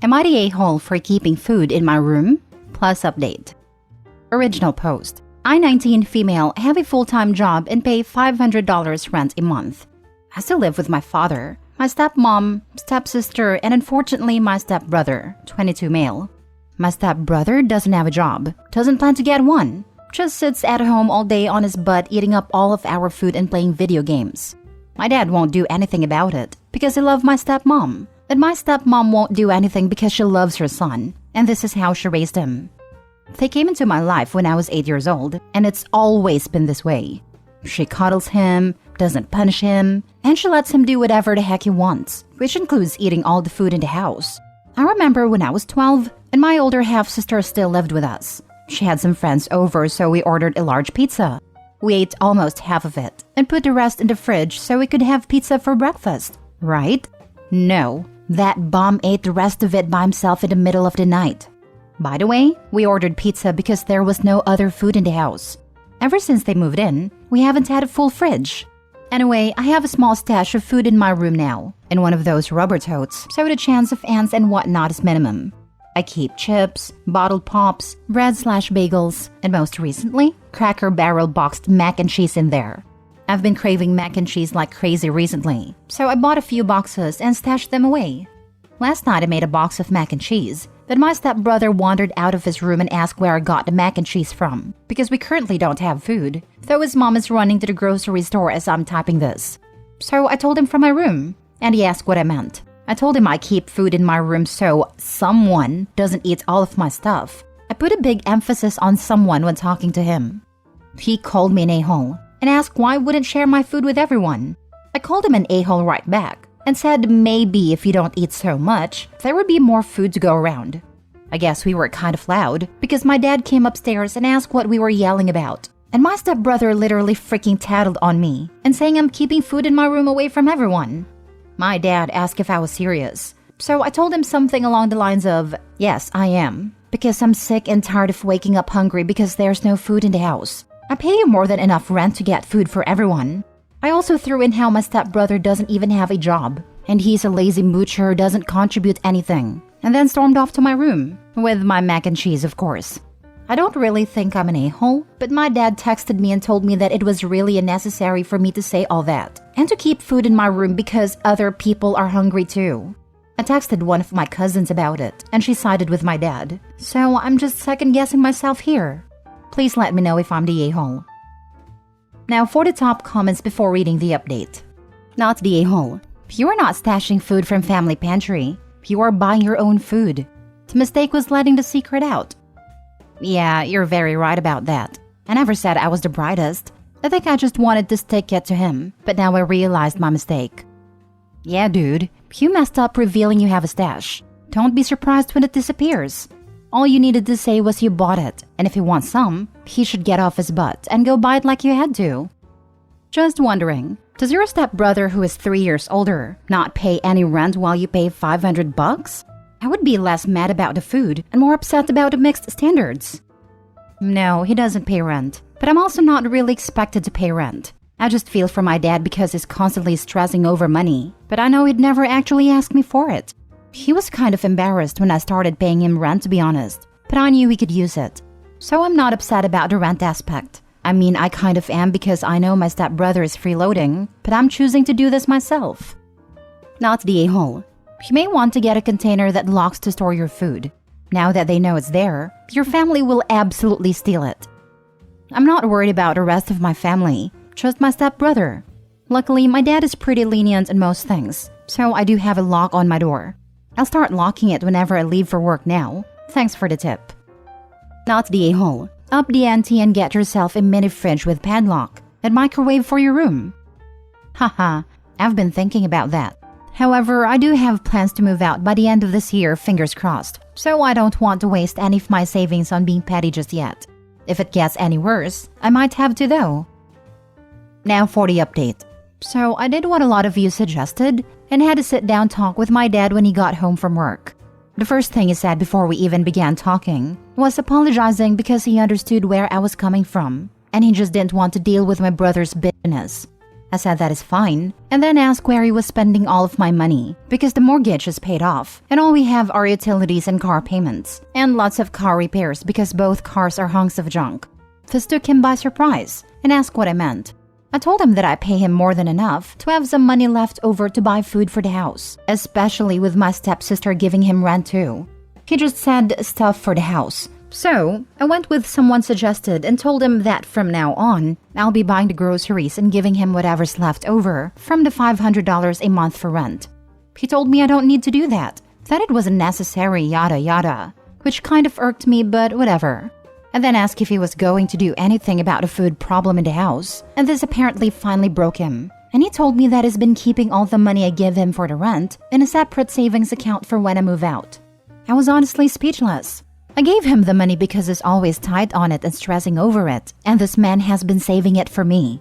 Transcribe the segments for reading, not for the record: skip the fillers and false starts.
Am I the a-hole for keeping food in my room? Plus update. Original post. I, 19 female, have a full-time job and pay $500 rent a month. I still live with my father, my stepmom, stepsister, and unfortunately my stepbrother, 22 male. My stepbrother doesn't have a job, doesn't plan to get one, just sits at home all day on his butt eating up all of our food and playing video games. My dad won't do anything about it because I love my stepmom, and my stepmom won't do anything because she loves her son, and this is how she raised him. They came into my life when I was 8 years old, and it's always been this way. She cuddles him, doesn't punish him, and she lets him do whatever the heck he wants, which includes eating all the food in the house. I remember when I was 12, and my older half-sister still lived with us. She had some friends over, so we ordered a large pizza. We ate almost half of it, and put the rest in the fridge so we could have pizza for breakfast, right? No, that bum ate the rest of it by himself in the middle of the night. By the way, we ordered pizza because there was no other food in the house. Ever since they moved in, we haven't had a full fridge. Anyway, I have a small stash of food in my room now, in one of those rubber totes, so the chance of ants and whatnot is minimum. I keep chips, bottled pops, bread/bagels, and most recently, Cracker Barrel boxed mac and cheese in there. I've been craving mac and cheese like crazy recently, so I bought a few boxes and stashed them away. Last night I made a box of mac and cheese, but my stepbrother wandered out of his room and asked where I got the mac and cheese from, because we currently don't have food, though his mom is running to the grocery store as I'm typing this. So I told him from my room, and he asked what I meant. I told him I keep food in my room so someone doesn't eat all of my stuff. I put a big emphasis on someone when talking to him. He called me an a-hole and asked why I wouldn't share my food with everyone. I called him an a-hole right back and said maybe if you don't eat so much, there would be more food to go around. I guess we were kind of loud because my dad came upstairs and asked what we were yelling about. And my stepbrother literally freaking tattled on me and saying I'm keeping food in my room away from everyone. My dad asked if I was serious, so I told him something along the lines of, yes, I am, because I'm sick and tired of waking up hungry because there's no food in the house. I pay you more than enough rent to get food for everyone. I also threw in how my stepbrother doesn't even have a job, and he's a lazy moocher who doesn't contribute anything, and then stormed off to my room, with my mac and cheese, of course. I don't really think I'm an a-hole, but my dad texted me and told me that it was really unnecessary for me to say all that, and to keep food in my room because other people are hungry too. I texted one of my cousins about it, and she sided with my dad, so I'm just second-guessing myself here. Please let me know if I'm the a-hole. Now for the top comments before reading the update. Not the a-hole. You are not stashing food from family pantry. You are buying your own food. The mistake was letting the secret out. Yeah, you're very right about that. I never said I was the brightest. I think I just wanted to stick it to him, but now I realized my mistake. Yeah, dude, you messed up revealing you have a stash. Don't be surprised when it disappears. All you needed to say was you bought it, and if he wants some, he should get off his butt and go buy it like you had to. Just wondering, does your stepbrother who is 3 years older not pay any rent while you pay $500? I would be less mad about the food and more upset about the mixed standards. No, he doesn't pay rent, but I'm also not really expected to pay rent. I just feel for my dad because he's constantly stressing over money, but I know he'd never actually ask me for it. He was kind of embarrassed when I started paying him rent, to be honest, but I knew he could use it. So I'm not upset about the rent aspect. I mean, I kind of am because I know my stepbrother is freeloading, but I'm choosing to do this myself. Not the a-hole. You may want to get a container that locks to store your food. Now that they know it's there, your family will absolutely steal it. I'm not worried about the rest of my family, just my stepbrother. Luckily, my dad is pretty lenient in most things, so I do have a lock on my door. I'll start locking it whenever I leave for work now. Thanks for the tip. Not the a-hole. Up the ante and get yourself a mini fridge with padlock and microwave for your room. Haha, I've been thinking about that. However, I do have plans to move out by the end of this year, fingers crossed, so I don't want to waste any of my savings on being petty just yet. If it gets any worse, I might have to though. Now for the update. So I did what a lot of you suggested and had a sit-down talk with my dad when he got home from work. The first thing he said before we even began talking was apologizing because he understood where I was coming from, and he just didn't want to deal with my brother's bitterness. I said that is fine, and then asked where he was spending all of my money because the mortgage is paid off and all we have are utilities and car payments and lots of car repairs because both cars are hunks of junk. This took him by surprise and asked what I meant. I told him that I pay him more than enough to have some money left over to buy food for the house, especially with my stepsister giving him rent too. He just said stuff for the house. So, I went with someone suggested and told him that from now on, I'll be buying the groceries and giving him whatever's left over from the $500 a month for rent. He told me I don't need to do that it wasn't necessary, yada yada, which kind of irked me, but whatever. I then asked if he was going to do anything about the food problem in the house, and this apparently finally broke him. And he told me that he's been keeping all the money I give him for the rent in a separate savings account for when I move out. I was honestly speechless. I gave him the money because he's always tight on it and stressing over it, and this man has been saving it for me.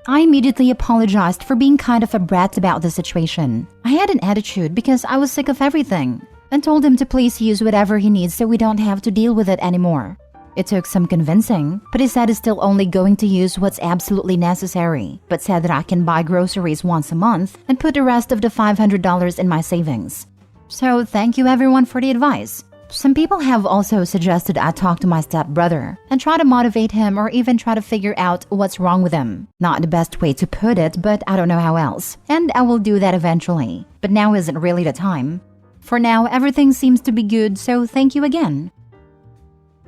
I immediately apologized for being kind of a brat about the situation. I had an attitude because I was sick of everything, and told him to please use whatever he needs so we don't have to deal with it anymore. It took some convincing, but he said he's still only going to use what's absolutely necessary, but said that I can buy groceries once a month and put the rest of the $500 in my savings. So thank you everyone for the advice. Some people have also suggested I talk to my stepbrother and try to motivate him or even try to figure out what's wrong with him. Not the best way to put it, but I don't know how else. And I will do that eventually. But now isn't really the time. For now, everything seems to be good, so thank you again.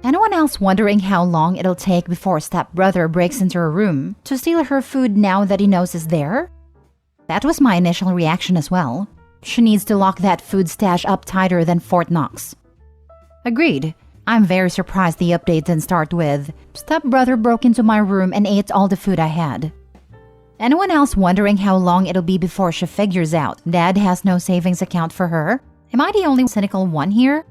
Anyone else wondering how long it'll take before stepbrother breaks into her room to steal her food now that he knows it's there? That was my initial reaction as well. She needs to lock that food stash up tighter than Fort Knox. Agreed. I'm very surprised the update didn't start with, stepbrother broke into my room and ate all the food I had. Anyone else wondering how long it'll be before she figures out dad has no savings account for her? Am I the only cynical one here?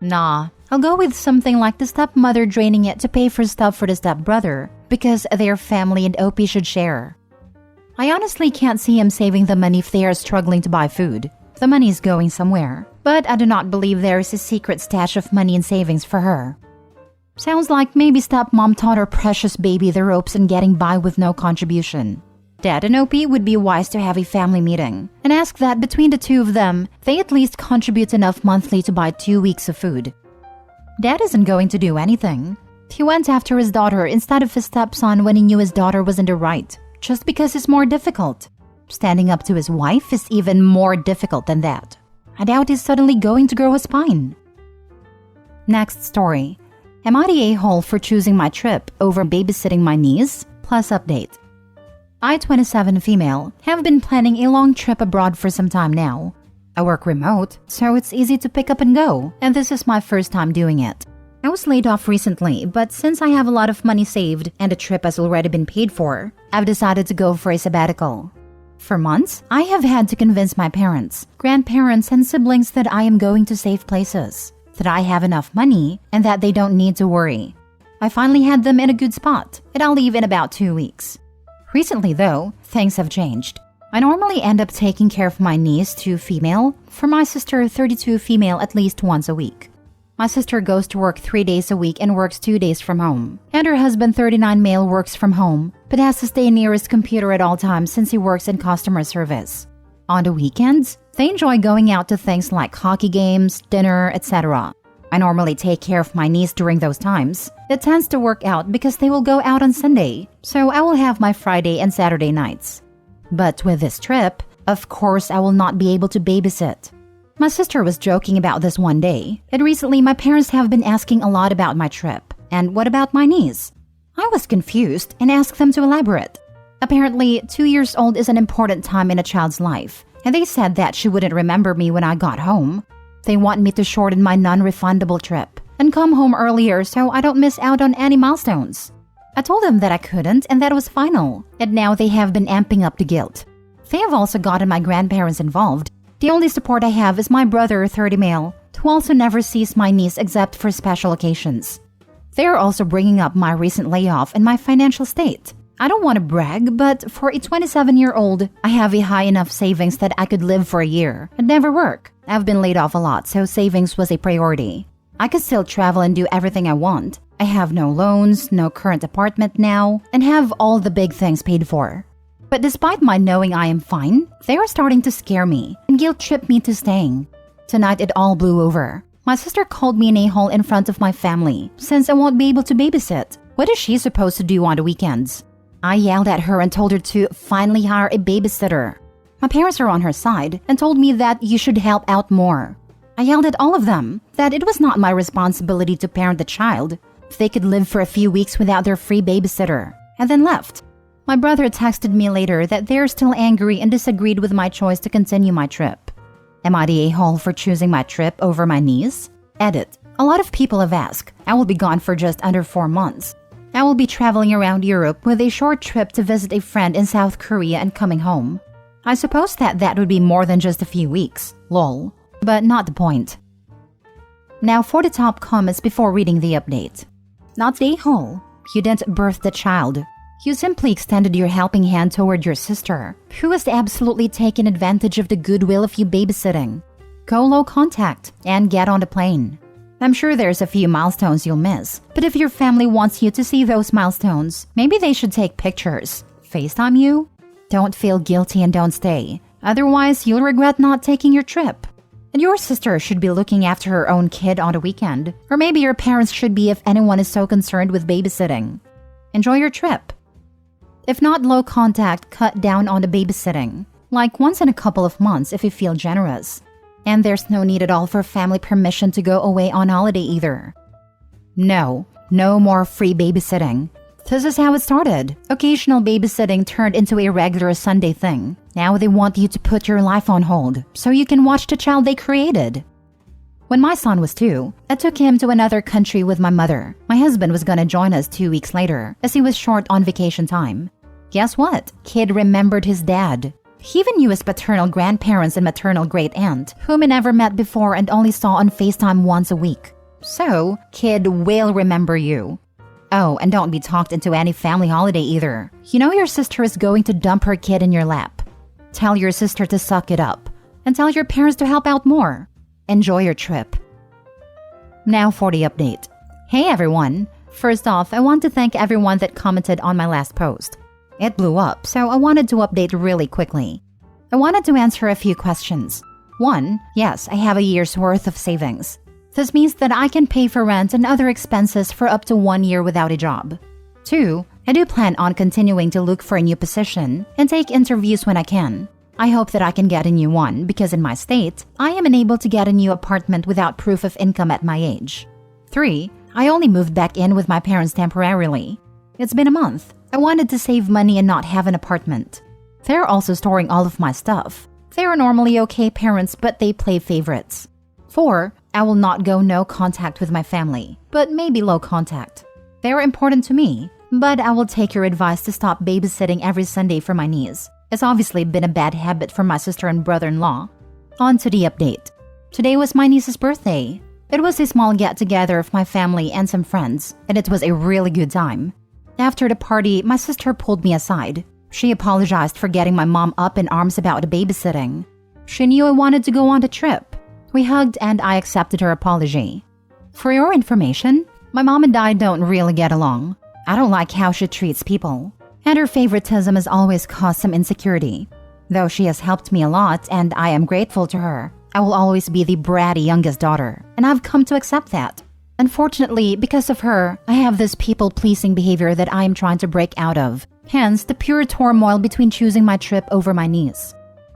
Nah, I'll go with something like the stepmother draining it to pay for stuff for the stepbrother because they're family and OP should share. I honestly can't see him saving the money if they are struggling to buy food. The money is going somewhere, but I do not believe there is a secret stash of money and savings for her. Sounds like maybe stepmom taught her precious baby the ropes and getting by with no contribution. Dad and OP would be wise to have a family meeting and ask that between the two of them, they at least contribute enough monthly to buy 2 weeks of food. Dad isn't going to do anything. He went after his daughter instead of his stepson when he knew his daughter was in the right, just because it's more difficult. Standing up to his wife is even more difficult than that. I doubt he's suddenly going to grow a spine. Next story. Am I the a-hole for choosing my trip over babysitting my niece? Plus update. I, 27 female, have been planning a long trip abroad for some time now. I work remote, so it's easy to pick up and go, and this is my first time doing it. I was laid off recently, but since I have a lot of money saved and the trip has already been paid for, I've decided to go for a sabbatical. For months, I have had to convince my parents, grandparents, and siblings that I am going to safe places, that I have enough money, and that they don't need to worry. I finally had them in a good spot, and I'll leave in about 2 weeks. Recently, though, things have changed. I normally end up taking care of my niece, 2 female, for my sister, 32 female, at least once a week. My sister goes to work 3 days a week and works 2 days from home. And her husband, 39 male, works from home, but has to stay near his computer at all times since he works in customer service. On the weekends, they enjoy going out to things like hockey games, dinner, etc. I normally take care of my niece during those times. It tends to work out because they will go out on Sunday, so I will have my Friday and Saturday nights. But with this trip, of course I will not be able to babysit. My sister was joking about this one day, and recently my parents have been asking a lot about my trip. And what about my niece? I was confused and asked them to elaborate. Apparently, 2 years old is an important time in a child's life, and they said that she wouldn't remember me when I got home. They want me to shorten my non-refundable trip and come home earlier so I don't miss out on any milestones. I told them that I couldn't and that it was final, and now they have been amping up the guilt. They have also gotten my grandparents involved. The only support I have is my brother, 30 male, who also never sees my niece except for special occasions. They are also bringing up my recent layoff and my financial state. I don't want to brag, but for a 27-year-old, I have a high enough savings that I could live for a year and never work. I've been laid off a lot, so savings was a priority. I could still travel and do everything I want. I have no loans, no current apartment now, and have all the big things paid for. But despite my knowing I am fine, they are starting to scare me and guilt-trip me to staying. Tonight it all blew over. My sister called me an a-hole in front of my family since I won't be able to babysit. What is she supposed to do on the weekends? I yelled at her and told her to finally hire a babysitter. My parents are on her side and told me that you should help out more. I yelled at all of them that it was not my responsibility to parent the child if they could live for a few weeks without their free babysitter, and then left. My brother texted me later that they're still angry and disagreed with my choice to continue my trip. Am I the a-hole for choosing my trip over my niece? Edit. A lot of people have asked. I will be gone for just under 4 months. I will be traveling around Europe with a short trip to visit a friend in South Korea and coming home. I suppose that would be more than just a few weeks. Lol. But not the point. Now for the top comments before reading the update. Not the a-hole. You didn't birth the child. You simply extended your helping hand toward your sister, who has absolutely taken advantage of the goodwill of you babysitting. Go low contact and get on the plane. I'm sure there's a few milestones you'll miss, but if your family wants you to see those milestones, maybe they should take pictures. FaceTime you? Don't feel guilty and don't stay. Otherwise, you'll regret not taking your trip. And your sister should be looking after her own kid on the weekend, or maybe your parents should be if anyone is so concerned with babysitting. Enjoy your trip. If not low contact, cut down on the babysitting, like once in a couple of months if you feel generous. And there's no need at all for family permission to go away on holiday either. No more free babysitting. This is how it started. Occasional babysitting turned into a regular Sunday thing. Now they want you to put your life on hold so you can watch the child they created. When my son was 2, I took him to another country with my mother. My husband was gonna join us 2 weeks later as he was short on vacation time. Guess what? Kid remembered his dad. He even knew his paternal grandparents and maternal great-aunt, whom he never met before and only saw on FaceTime once a week. So, kid will remember you. Oh, and don't be talked into any family holiday either. You know your sister is going to dump her kid in your lap. Tell your sister to suck it up. And tell your parents to help out more. Enjoy your trip. Now for the update. Hey everyone! First off, I want to thank everyone that commented on my last post. It blew up, so I wanted to update really quickly. I wanted to answer a few questions. 1. Yes, I have a year's worth of savings. This means that I can pay for rent and other expenses for up to 1 year without a job. 2. I do plan on continuing to look for a new position and take interviews when I can. I hope that I can get a new one because in my state, I am unable to get a new apartment without proof of income at my age. 3. I only moved back in with my parents temporarily. It's been a month. I wanted to save money and not have an apartment. They're also storing all of my stuff. They are normally okay parents, but they play favorites. 4. I will not go no contact with my family, but maybe low contact. They are important to me, but I will take your advice to stop babysitting every Sunday for my niece. It's obviously been a bad habit for my sister and brother-in-law. On to the update. Today was my niece's birthday. It was a small get-together of my family and some friends, and it was a really good time. After the party, my sister pulled me aside. She apologized for getting my mom up in arms about the babysitting. She knew I wanted to go on the trip. We hugged and I accepted her apology. For your information, my mom and I don't really get along. I don't like how she treats people. And her favoritism has always caused some insecurity. Though she has helped me a lot and I am grateful to her, I will always be the bratty youngest daughter, and I've come to accept that. Unfortunately, because of her, I have this people-pleasing behavior that I am trying to break out of. Hence, the pure turmoil between choosing my trip over my niece.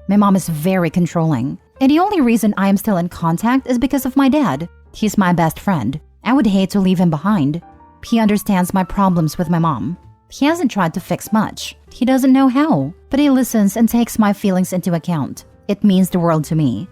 My mom is very controlling, and the only reason I am still in contact is because of my dad. He's my best friend. I would hate to leave him behind. He understands my problems with my mom. He hasn't tried to fix much. He doesn't know how, but he listens and takes my feelings into account. It means the world to me.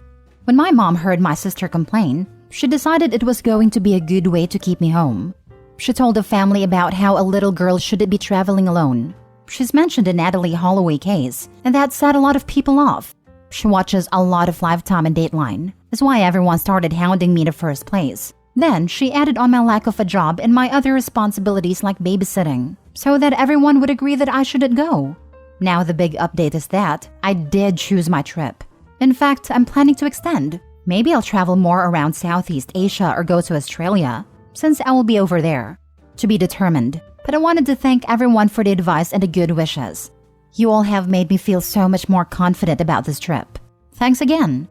When my mom heard my sister complain, she decided it was going to be a good way to keep me home. She told the family about how a little girl shouldn't be traveling alone. She's mentioned the Natalie Holloway case, and that set a lot of people off. She watches a lot of Lifetime and Dateline. That's why everyone started hounding me in the first place. Then she added on my lack of a job and my other responsibilities like babysitting, so that everyone would agree that I shouldn't go. Now the big update is that I did choose my trip. In fact, I'm planning to extend. Maybe I'll travel more around Southeast Asia or go to Australia, since I will be over there. To be determined, but I wanted to thank everyone for the advice and the good wishes. You all have made me feel so much more confident about this trip. Thanks again.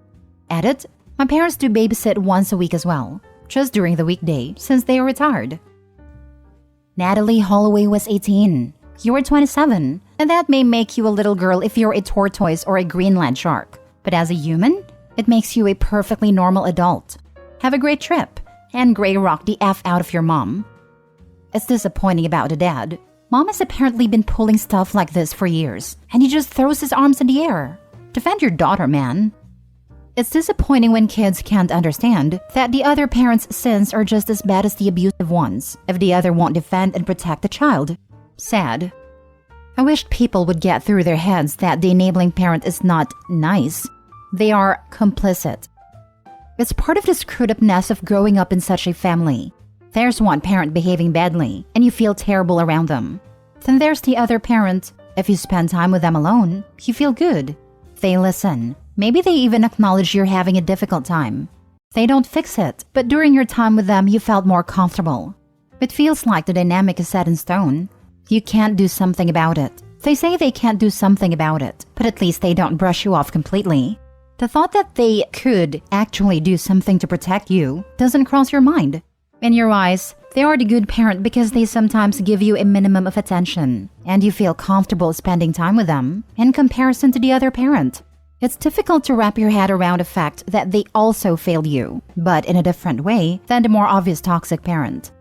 Edit. My parents do babysit once a week as well, just during the weekday since they are retired. Natalie Holloway was 18. You were 27, and that may make you a little girl if you're a tortoise or a Greenland shark. But as a human, it makes you a perfectly normal adult. Have a great trip, and Gray rock the F out of your mom. It's disappointing about the dad. Mom has apparently been pulling stuff like this for years, and he just throws his arms in the air. Defend your daughter, man. It's disappointing when kids can't understand that the other parent's sins are just as bad as the abusive ones if the other won't defend and protect the child. Sad. I wish people would get through their heads that the enabling parent is not nice. They are complicit. It's part of the screwed upness of growing up in such a family. There's one parent behaving badly, and you feel terrible around them. Then there's the other parent. If you spend time with them alone, you feel good. They listen. Maybe they even acknowledge you're having a difficult time. They don't fix it, but during your time with them, you felt more comfortable. It feels like the dynamic is set in stone. You can't do something about it. They say they can't do something about it, but at least they don't brush you off completely. The thought that they could actually do something to protect you doesn't cross your mind. In your eyes, they are the good parent because they sometimes give you a minimum of attention, and you feel comfortable spending time with them in comparison to the other parent. It's difficult to wrap your head around the fact that they also failed you, but in a different way than the more obvious toxic parent.